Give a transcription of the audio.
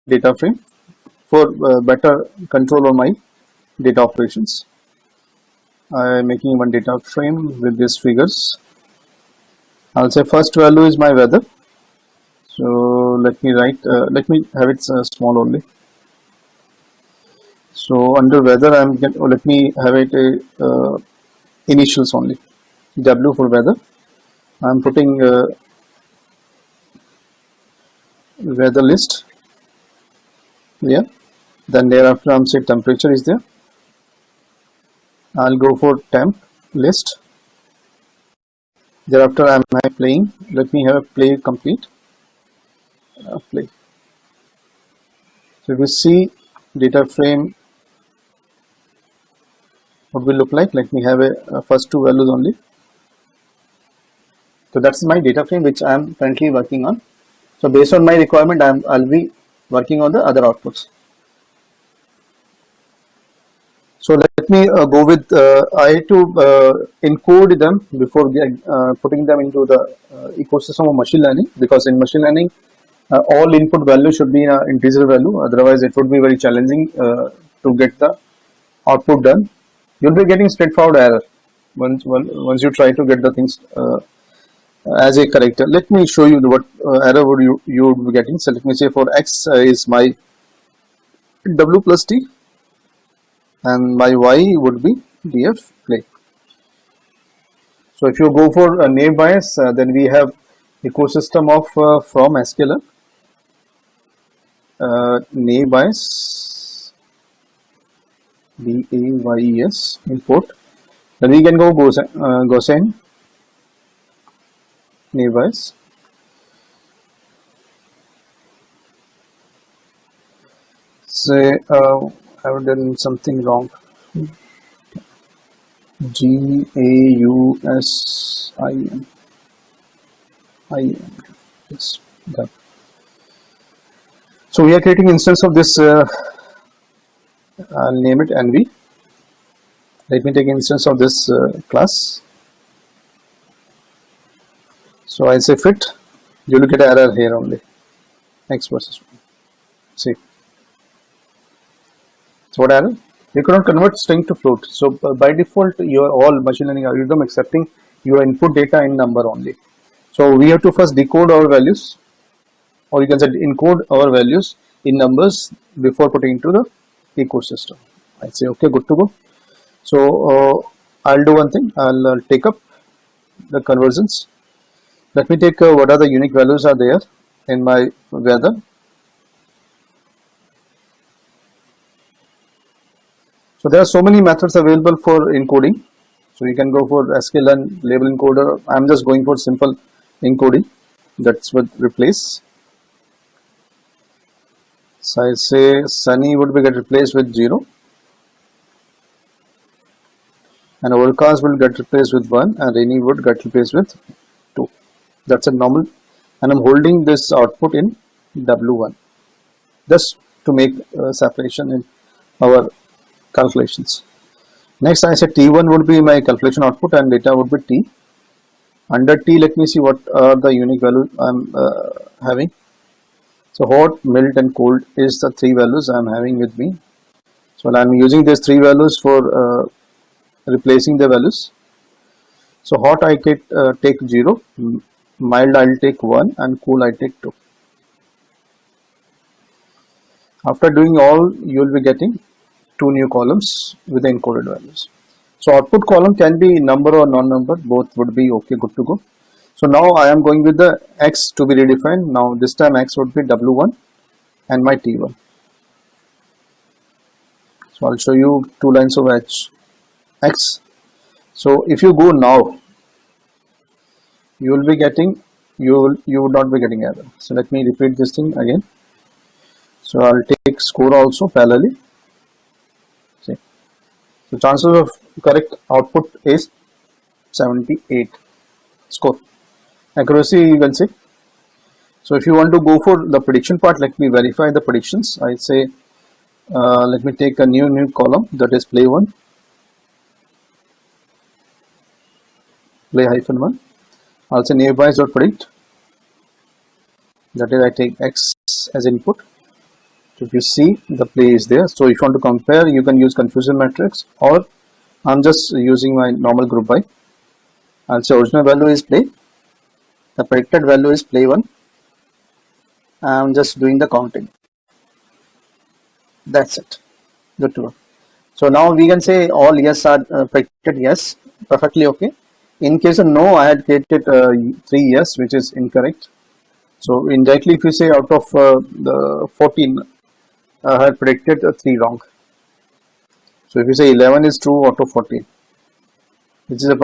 data frame for better control on my data operations. I am making one data frame with these figures. I'll say first value is my weather. So let me write, let me have it small only. So under weather, let me have it initials only. W for weather. I'm putting weather list here. Then thereafter, I'm saying temperature is there. I'll go for temp list. Thereafter, I'm playing. Let me have a play complete. Play. So if you see data frame, what will look like? Let me have a first two values only. So that's my data frame which I am currently working on. So based on my requirement, I'll be working on the other outputs. So let me go with, I had to encode them before putting them into the ecosystem of machine learning, because in machine learning, all input value should be an integer value. Otherwise, it would be very challenging to get the output done. You'll be getting straightforward error once you try to get the things as a character. Let me show you what error would you would be getting. So let me say for x is my w plus t, and my y would be df play. So if you go for a Naïve Bayes, then we have ecosystem of from Sklearn, Naïve Bayes, BAYES import. Then we can go Gaussian Naïve Bayes. Say I've done something wrong. GAUSIN. Yes, done. So we are creating instance of this. I'll name it NV. Let me take instance of this class. So I say fit. You look at error here only. X versus Y. See. So what error? You cannot convert string to float. So by default, your all machine learning algorithm accepting your input data in number only. So we have to first decode our values, or you can say encode our values in numbers before putting into the ecosystem. I say okay, good to go. So I'll do one thing. I'll take up the conversions. Let me take what are the unique values are there in my weather. So there are so many methods available for encoding. So you can go for Sklearn label encoder. I'm just going for simple encoding. That's what replace. So I say sunny would be get replaced with 0, and overcast will get replaced with 1, and rainy would get replaced with 2. That's a normal, and I'm holding this output in W1 just to make separation in our calculations. Next I said T1 would be my calculation output and data would be T. Under T, let me see what are the unique values I'm having. So hot, mild and cold is the three values I'm having with me. So I'm using these three values for replacing the values. So hot I take 0, mild I'll take 1 and cool I take 2. After doing all, you will be getting 2 new columns with the encoded values. So output column can be number or non-number, both would be okay, good to go. So now I am going with the X to be redefined. Now this time X would be W1 and my T1. So I'll show you 2 lines of X. So if you go now, you will be getting, you would not be getting error. So let me repeat this thing again. So I'll take score also parallelly. See. So chances of correct output is 78 score. Accuracy you can see. So if you want to go for the prediction part, let me verify the predictions. I say let me take a new column, that is play 1, play -1. I'll say Naïve Bayes.predict, that is I take X as input. if you see, the play is there. So if you want to compare, you can use confusion matrix, or I'm just using my normal group by. I'll say original value is play, the predicted value is play 1. I'm just doing the counting. That's it. Good to go. So now we can say all yes are predicted yes, perfectly okay. In case of no, I had created 3 yes, which is incorrect. So indirectly, if you say out of the 14, I had predicted 3 wrong. So if you say 11 is true out of 14, which is a